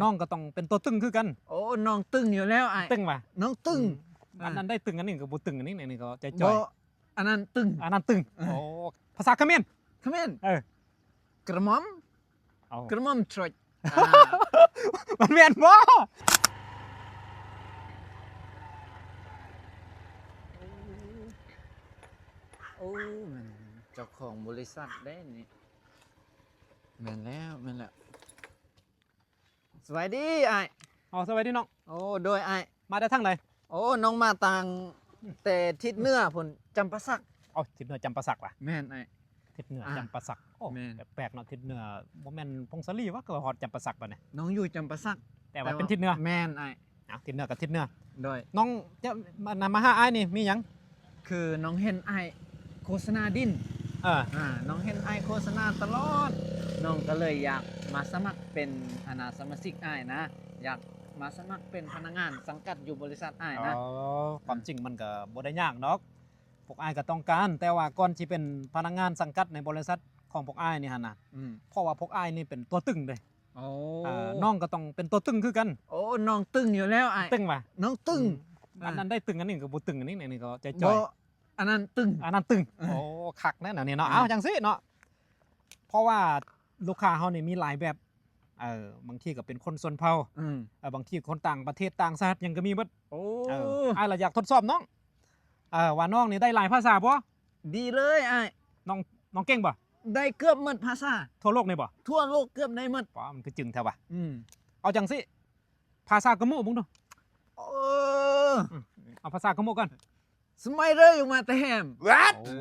น้องก็ต้องเป็นตัวตึงคือกันโอ้น้องตึงอยู่แล้วไอ้ตึงป่ะน้องตึงอันนั้นได้ตึงอันนี้ก็บ่ตึงอันนี้นี่ก็ใจจ่ บ่ อย อันนั้นตึง อันนั้นตึงโอ้ภาษาเขมร เขมร ก ระหม่อม เอา กระหม่อมทรอย มันแม่นบ่โอ้มันเจ้าของบริษัทได้นี่แม่นแล้วสวัสดีไอ้ เอาสวัสดีน้อง โอ้โดยไอ้ มาได้ทางไหน โอ้น้องมาต่างแต่ทิศเหนือผลจำปาสัก เอาทิศเหนือจำปาสักว่ะ แม่นไอ้ ทิศเหนือ อ่ะ จำปาสักโอ้ แม่น แปลกๆเนาะทิศเหนือบ่แม่นพงศลีวะก็ฮอดจำปาสักป่ะเนี่ย น้องอยู่จำปาสัก แต่ว่าเป็นทิศเหนือ แม่นไอ้ เอาทิศเหนือกับทิศเหนือ โดย น้องจะมาหาอ้ายนี่มีหยัง คือน้องเห็นไอ้โฆษณาดิน น้องเห็นไอ้โฆษณาตลอด น้องก็เลยอยากมาสมัครเป็นสมาชิกไอ้นะ อยากมาสมัครเป็นพนักงานสังกัดอยู่บริษัทไอ้นะ อ๋อความจริงมันก็บ่ได้ยากเนาะพวกอ้ายก็ต้องการ แต่ว่าก่อนที่เป็นพนักงานสังกัดในบริษัทของพวกอ้ายนี่หั่นน่ะ อืม เพราะว่าพวกอ้ายนี่เป็นตัวตึงเด้ โอ้ น้องก็ต้องเป็นตัวตึงคือกัน โอ้น้องตึงอยู่แล้วไอ้ ตึงป่ะ น้องตึง อันนั้นได้ตึงอันนี้ก็บ่ตึงอันนี้นี่ก็ใจจ่ บ่ อย อันนั้นตึง อันนั้นตึงโอ้คักแน่นอนนี่เนาะ อ่า เอาจังสิเนาะเพราะว่าลูกค้าเฮานี่มีหลายแบบบางทีก็เป็นคนส่วนเผ่า อืม บางทีคนต่างประเทศต่างชาติยังก็มีเบิด โอ้ อ้ายล่ะอยากทดสอบน้องว่าน้องนี่ได้หลายภาษาบ่ ดีเลยไอ้ น้องเก่งบ่ ได้เกือบหมดภาษา ทั่วโลกนี่บ่ ทั่วโลกเกือบได้หมด ป๋อมันคือจึงแท้ว่ะ อืม เอาจังสิภาษากะโมบุ้งดู โอ้ เอาภาษากะโมกัน สมัยเรื่อยู่มาแต่แฮม โอ้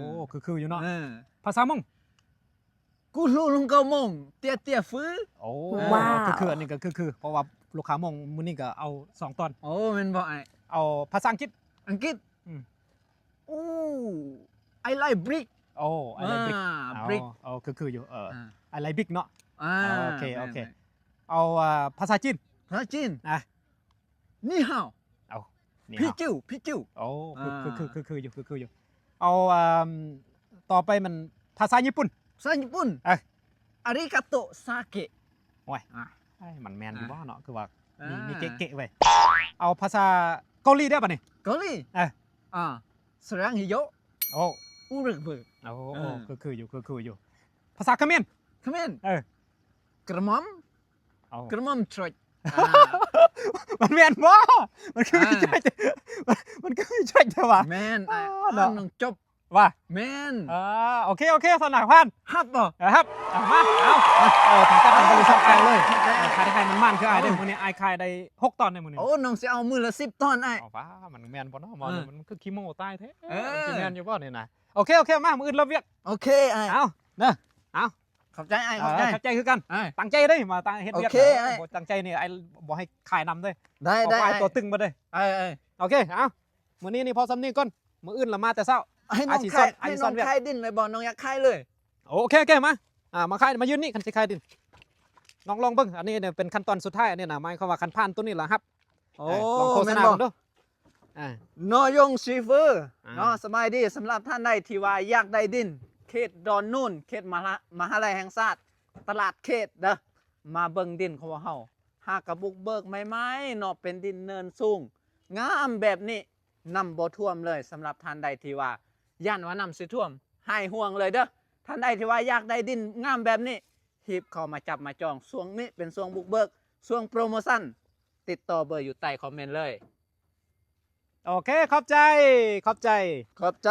คืออยู่เนาะ เออ ภาษามง กูรู้ลุงเกามงเตี้ยเตี้ยฟื้อ โอ้ ว้าว คืออันนี้ก็คือเพราะว่าลูกค้ามงมื้อนี้ก็เอา2ตอน โอ้แมันบอกไอ้ เอาภาษาอังกฤษ อังกฤษ อืม โอ้ I like brick โอ้อะไรบิ๊ก brick เอาคืออยู่อ่า อะไรบิ๊กเนาะ โอเค แม่น เอาภาษาจีน ภาษาจีน อ่ะ นี่ฮาว เอานี่ พี่ ฮะ จิ้ว โอ้ อ่า คืออยู่เอาต่อไปมันภาษาญี่ปุ่น ภาษาญี่ปุ่น อาริกาโตซาเกะ โอ้ย อ่ะ ไอ้มันแมนอยู่บ่เนาะคือว่า อ่ามี มีเก๋ๆไว้ยเอาภาษาเกาหลีได้ป่ะนี่ เกาหลี อ่ะ สรังฮิโย โอ้ อูรึกเบิก โอ้ อ่า คืออยู่ภาษาเขมร เขมร เออก ระหม่อม เอา กระหม่อมทรอย มันแมนบ่มันคือไม่ใช่มันคือไม่ใช่แต่ว่า แมนไอ้ อ๋อเนาะ น้องจบ ว่า แมน โอเคสนักพัน ฮับบ่ นะครับมาถึงจะเป็นบริษัทไอเลยขายได้ใครมันมันคือไอได้มื้อนี้ไอขายได้6 ตอนในมื้อนี้ โอ้น้องสิเอามือละ10 ตอนไอ้ เอาฟ้ามันแมนบ่เนาะหมอ เออ มันคือขี้โม้ตายแท้ เออ สิแมนอยู่บ่นี่นะโอเคมามื้ออื่นเราเวียก โอเคไอ้ เอาเด้อ ขอบใจไอ้ขอบใจ เข้าใจคือกัน ไอ้ ตั้งใจเด้มาตั้งเฮ็ดเวียก โอเคไอ้ บ่ตั้งใจนี่ไอบ่ให้ขายนำเด้ ได้ เอา ได้ ไป ไอ้ ตัวตึงมาเด้ ไอ้ โอเคเอามื้อนี้นี่พอสำนี้ก่อนมื้ออื่นเรามาแต่เช้า ให้น้อง ไอ้สิ คาย ซ่อนไอ้ ให้ สิซ่ น้ อ อน ง เวียก คายดินเลยบ่น้องอยากคายเลย โอเคมามาขายมายืนนี่คันสิขายดินน้องลองเบิ่งอันนี้เนี่ยเป็นขั้นตอนสุดท้ายอันนี้นะหมายความว่าคันผ่านตัวนี้ล่ะครับ โอ้ ลองโฆษ แม่น ณา บ่ ก่อนดูอ่า นอยงซีเฟอร์ อ่า เนาะสบายดีสำหรับท่านใดที่ว่าอยากได้ดิน เขตดอนนูนเขตมหาลัยแห่งชาติตลาดเขตเด้อมาเบิ่งดินของเฮาหากกระบุกเบิกไม้เนาะเป็นดินเนินสูงงามแบบนี้น้ำบ่ท่วมเลยสำหรับท่านใดที่ว่าย่านว่าน้ำสิท่วมให้ห่วงเลยเด้อท่านใดที่ว่าอยากได้ดินงามแบบนี้รีบเข้ามาจับมาจองช่วงนี้เป็นช่วงบุกเบิกช่วงโปรโมชั่นติดต่อเบอร์อยู่ใต้คอมเมนต์เลย โอเคขอบใจ ขอบใจ